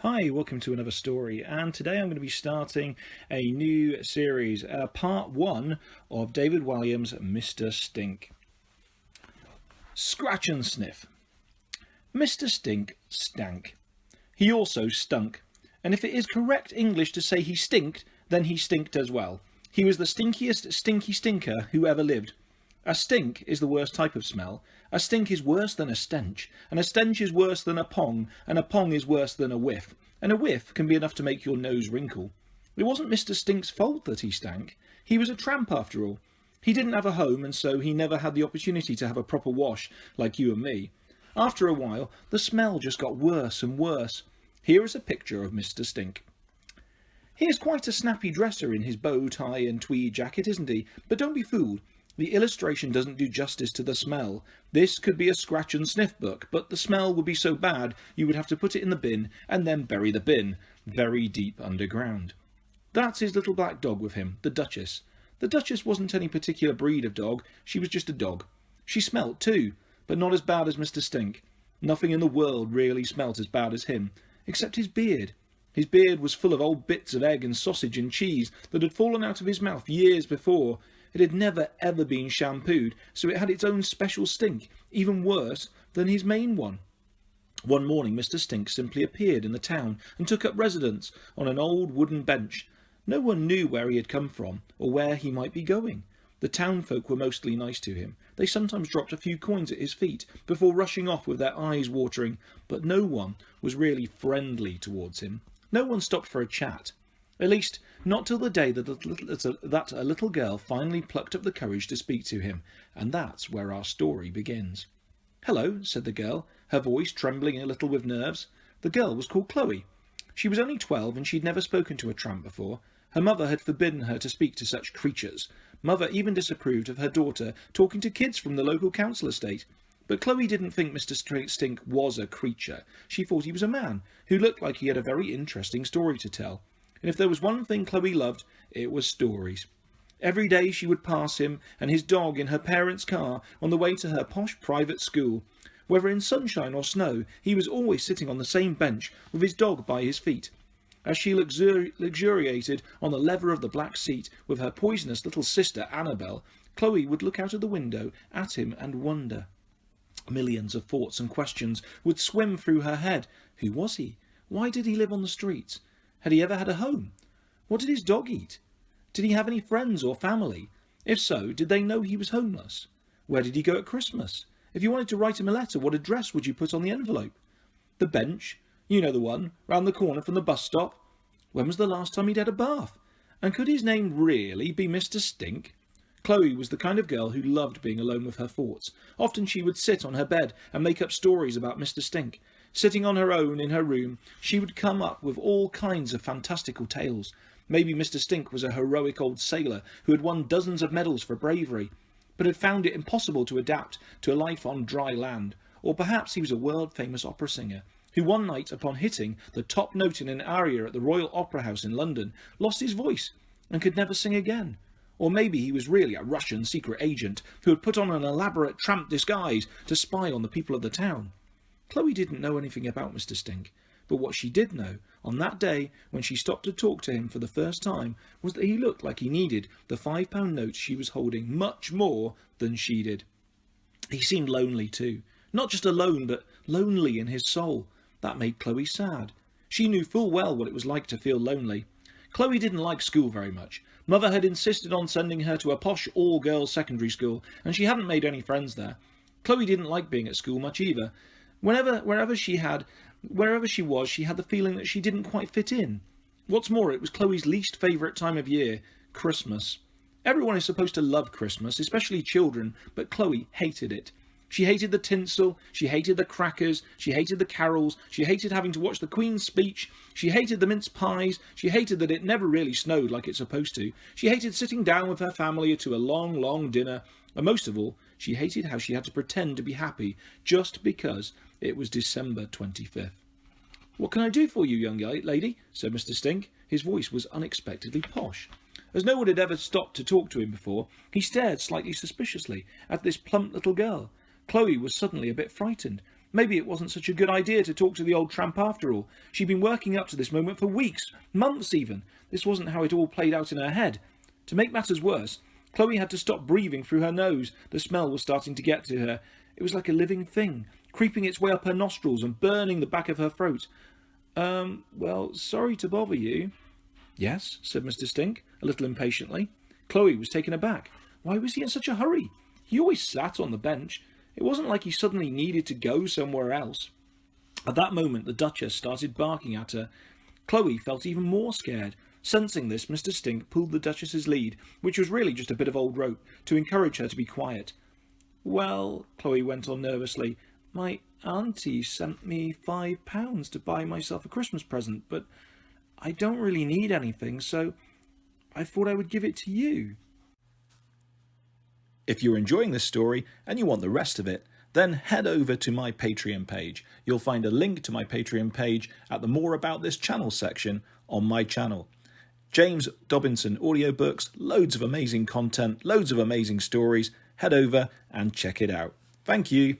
Hi, welcome to another story, and today I'm going to be starting a new series, part 1 of David Walliams' Mr. Stink. Scratch and sniff. Mr. Stink stank. He also stunk, and if it is correct English to say he stinked, then he stinked as well. He was the stinkiest stinky stinker who ever lived. A stink is the worst type of smell. A stink is worse than a stench, and a stench is worse than a pong, and a pong is worse than a whiff, and a whiff can be enough to make your nose wrinkle. It wasn't Mr. Stink's fault that he stank. He was a tramp after all. He didn't have a home, and so he never had the opportunity to have a proper wash like you and me. After a while, the smell just got worse and worse. Here is a picture of Mr. Stink. He is quite a snappy dresser in his bow tie and tweed jacket, isn't he? But don't be fooled. The illustration doesn't do justice to the smell. This could be a scratch and sniff book, but the smell would be so bad you would have to put it in the bin and then bury the bin, very deep underground. That's his little black dog with him, the Duchess. The Duchess wasn't any particular breed of dog, she was just a dog. She smelt too, but not as bad as Mr. Stink. Nothing in the world really smelt as bad as him, except his beard. His beard was full of old bits of egg and sausage and cheese that had fallen out of his mouth years before. It had never ever been shampooed, so it had its own special stink, even worse than his main one. One morning Mr. Stink simply appeared in the town and took up residence on an old wooden bench. No one knew where he had come from or where he might be going. The townfolk were mostly nice to him. They sometimes dropped a few coins at his feet before rushing off with their eyes watering, but no one was really friendly towards him. No one stopped for a chat. At least, not till the day that a little girl finally plucked up the courage to speak to him, and that's where our story begins. "Hello," said the girl, her voice trembling a little with nerves. The girl was called Chloe. She was only 12, and she'd never spoken to a tramp before. Her mother had forbidden her to speak to such creatures. Mother even disapproved of her daughter talking to kids from the local council estate. But Chloe didn't think Mr. Stink was a creature. She thought he was a man, who looked like he had a very interesting story to tell. And if there was one thing Chloe loved, it was stories. Every day she would pass him and his dog in her parents' car on the way to her posh private school. Whether in sunshine or snow, he was always sitting on the same bench with his dog by his feet. As she luxuriated on the leather of the black seat with her poisonous little sister Annabel, Chloe would look out of the window at him and wonder. Millions of thoughts and questions would swim through her head. Who was he? Why did he live on the streets? Had he ever had a home? What did his dog eat? Did he have any friends or family? If so, did they know he was homeless? Where did he go at Christmas? If you wanted to write him a letter, what address would you put on the envelope? The bench, you know the one, round the corner from the bus stop. When was the last time he'd had a bath? And could his name really be Mr. Stink? Chloe was the kind of girl who loved being alone with her thoughts. Often she would sit on her bed and make up stories about Mr. Stink. Sitting on her own in her room, she would come up with all kinds of fantastical tales. Maybe Mr. Stink was a heroic old sailor who had won dozens of medals for bravery, but had found it impossible to adapt to a life on dry land. Or perhaps he was a world-famous opera singer, who one night, upon hitting the top note in an aria at the Royal Opera House in London, lost his voice and could never sing again. Or maybe he was really a Russian secret agent who had put on an elaborate tramp disguise to spy on the people of the town. Chloe didn't know anything about Mr. Stink, but what she did know, on that day when she stopped to talk to him for the first time, was that he looked like he needed the £5 note she was holding much more than she did. He seemed lonely too. Not just alone, but lonely in his soul. That made Chloe sad. She knew full well what it was like to feel lonely. Chloe didn't like school very much. Mother had insisted on sending her to a posh all-girls secondary school, and she hadn't made any friends there. Chloe didn't like being at school much either. Wherever she was, she had the feeling that she didn't quite fit in. What's more, it was Chloe's least favourite time of year, Christmas. Everyone is supposed to love Christmas, especially children, but Chloe hated it. She hated the tinsel, she hated the crackers, she hated the carols, she hated having to watch the Queen's speech, she hated the mince pies, she hated that it never really snowed like it's supposed to, she hated sitting down with her family to a long, long dinner, and most of all, she hated how she had to pretend to be happy just because it was December 25th. "What can I do for you, young lady?" said Mr. Stink. His voice was unexpectedly posh. As no one had ever stopped to talk to him before, he stared slightly suspiciously at this plump little girl. Chloe was suddenly a bit frightened. Maybe it wasn't such a good idea to talk to the old tramp after all. She'd been working up to this moment for weeks, months even. This wasn't how it all played out in her head. To make matters worse, Chloe had to stop breathing through her nose. The smell was starting to get to her. It was like a living thing, creeping its way up her nostrils and burning the back of her throat. Well, sorry to bother you." "Yes," said Mr. Stink, a little impatiently. Chloe was taken aback. Why was he in such a hurry? He always sat on the bench. It wasn't like he suddenly needed to go somewhere else. At that moment, the Duchess started barking at her. Chloe felt even more scared. Sensing this, Mr. Stink pulled the Duchess's lead, which was really just a bit of old rope, to encourage her to be quiet. "Well," Chloe went on nervously, "my auntie sent me £5 to buy myself a Christmas present, but I don't really need anything, so I thought I would give it to you." If you're enjoying this story and you want the rest of it, then head over to my Patreon page. You'll find a link to my Patreon page at the More About This Channel section on my channel. James Dobinson audiobooks, loads of amazing content, loads of amazing stories. Head over and check it out. Thank you.